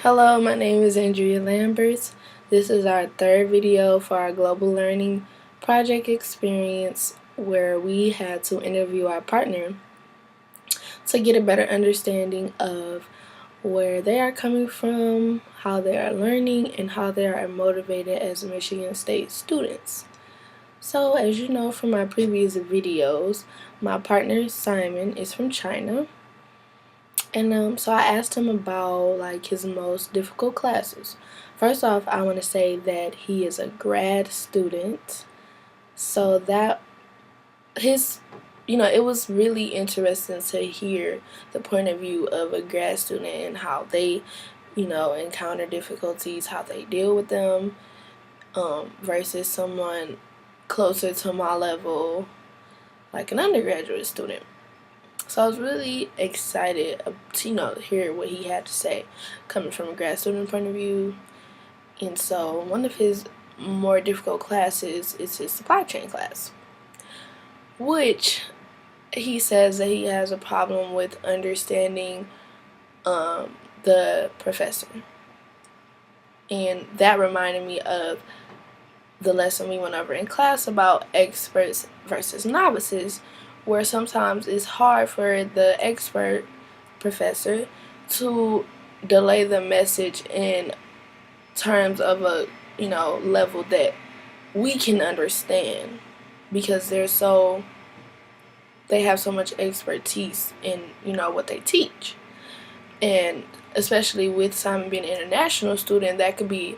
Hello, my name is Andrea Lamberts. This is our third video for our global learning project experience where we had to interview our partner to get a better understanding of where they are coming from, how they are learning, and how they are motivated as Michigan State students. So as you know from my previous videos, my partner Simon is from China. And so I asked him about like his most difficult classes. First off, I want to say that he is a grad student. So that his it was really interesting to hear the point of view of a grad student and how they, encounter difficulties, how they deal with them, versus someone closer to my level, like an undergraduate student. So I was really excited to, hear what he had to say coming from a grad student point of view. And so one of his more difficult classes is his supply chain class, which he says that he has a problem with understanding the professor. And that reminded me of the lesson we went over in class about experts versus novices, where sometimes it's hard for the expert professor to delay the message in terms of a level that we can understand, because they have so much expertise in what they teach. And especially with Simon being an international student, that could be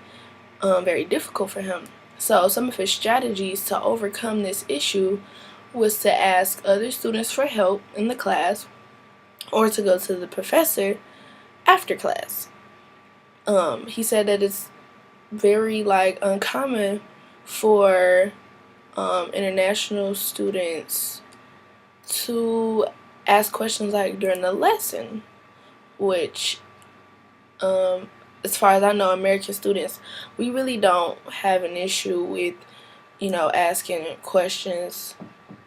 very difficult for him. So some of his strategies to overcome this issue was to ask other students for help in the class or to go to the professor after class. He said that it's very uncommon for international students to ask questions during the lesson, which as far as I know, American students, we really don't have an issue with asking questions,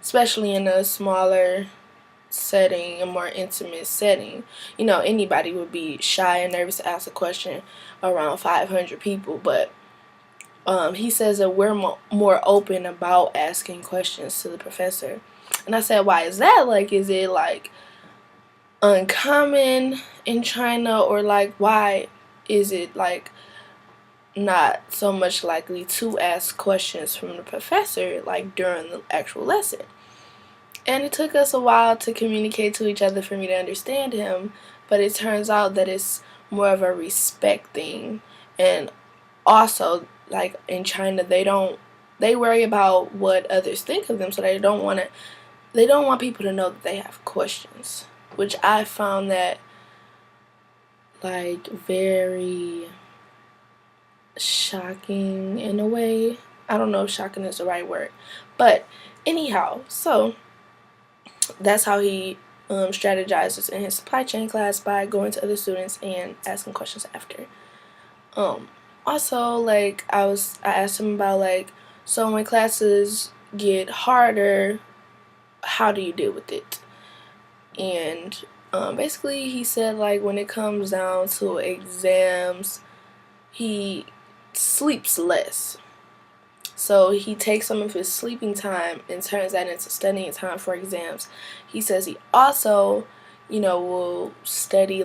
especially in a smaller setting, a more intimate setting. Anybody would be shy and nervous to ask a question around 500 people, but he says that we're more open about asking questions to the professor. And I said, why is that? Is it uncommon in China, or why is it not so much likely to ask questions from the professor during the actual lesson? And it took us a while to communicate to each other for me to understand him, but it turns out that it's more of a respect thing. And also, in China, they worry about what others think of them, so they don't want people to know that they have questions, which I found that very shocking in a way. I don't know if shocking is the right word, but anyhow, so that's how he strategizes in his supply chain class, by going to other students and asking questions after. Also, I asked him about so when classes get harder, how do you deal with it? And basically he said when it comes down to exams, he sleeps less. So he takes some of his sleeping time and turns that into studying time for exams. He says he also, will study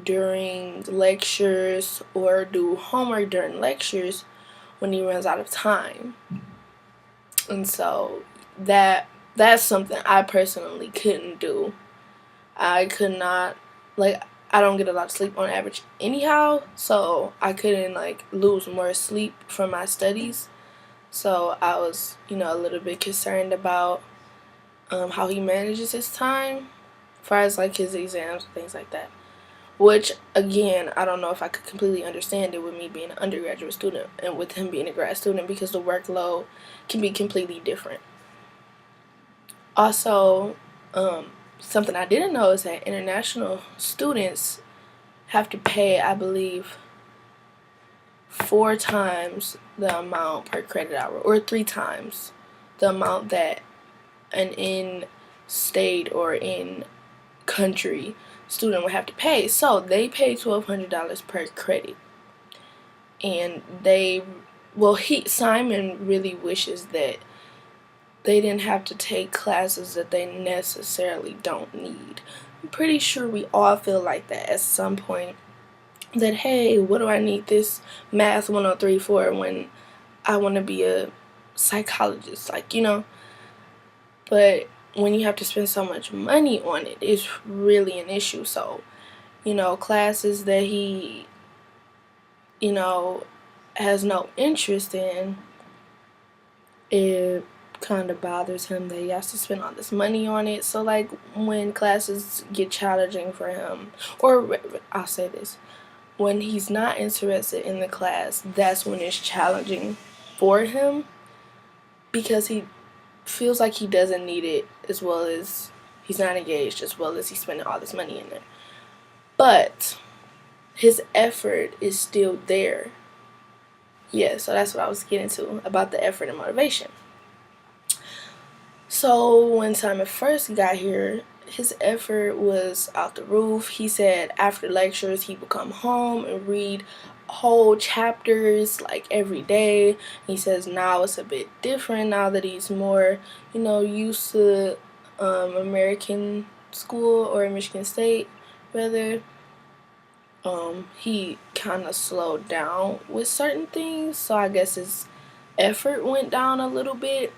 during lectures or do homework during lectures when he runs out of time. And so that's something I personally couldn't do. I could not, I don't get a lot of sleep on average anyhow, so I couldn't lose more sleep from my studies. So I was, a little bit concerned about how he manages his time as far as his exams and things like that. Which, again, I don't know if I could completely understand it with me being an undergraduate student and with him being a grad student, because the workload can be completely different. Also, something I didn't know is that international students have to pay, I believe, 4 times the amount per credit hour, or 3 times the amount that an in-state or in-country student would have to pay. So they paid $1,200 per credit. And Simon really wishes that they didn't have to take classes that they necessarily don't need. I'm pretty sure we all feel like that at some point. That, hey, what do I need this math 103 for when I want to be a psychologist? Like, But when you have to spend so much money on it, it's really an issue. So, classes that he, has no interest in, it kind of bothers him that he has to spend all this money on it. So, like, when classes get challenging for him, or I'll say this, when he's not interested in the class, that's when it's challenging for him, because he feels like he doesn't need it, as well as he's not engaged, as well as he's spending all this money in it. But his effort is still there. Yeah, so that's what I was getting to about the effort and motivation. So when Simon first got here, his effort was out the roof. He said after lectures he would come home and read whole chapters like every day. He says now it's a bit different now that he's more, used to American school, or Michigan State rather. He kind of slowed down with certain things, so I guess his effort went down a little bit,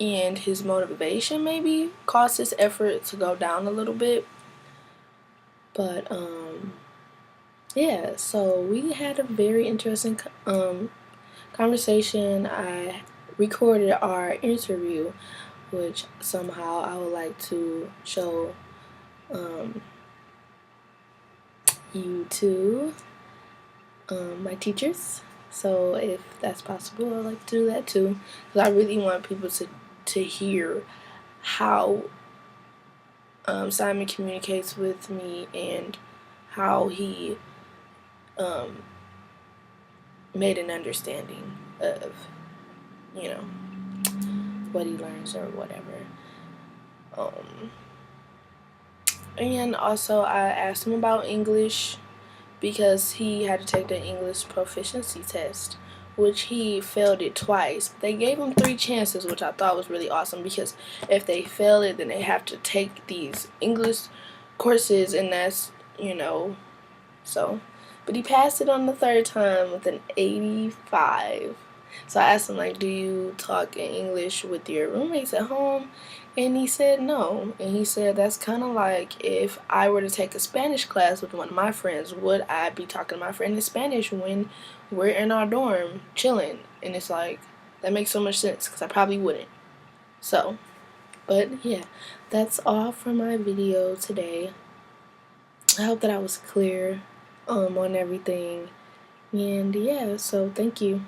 and his motivation maybe caused his effort to go down a little bit. But yeah, so we had a very interesting conversation. I recorded our interview, which somehow I would like to show you to my teachers. So if that's possible, I'd like to do that too, because I really want people to hear how Simon communicates with me and how he made an understanding of, what he learns or whatever. And also I asked him about English, because he had to take the English proficiency test, which he failed it twice. They gave him 3 chances, which I thought was really awesome, because if they fail it, then they have to take these English courses, and that's, so. But he passed it on the 3rd time with an 85. So I asked him, like, do you talk in English with your roommates at home? And he said no. And he said that's kind of like if I were to take a Spanish class with one of my friends, would I be talking to my friend in Spanish when we're in our dorm chilling? And it's like, that makes so much sense, because I probably wouldn't. So, but yeah, that's all for my video today. I hope that I was clear on everything. And yeah, so thank you.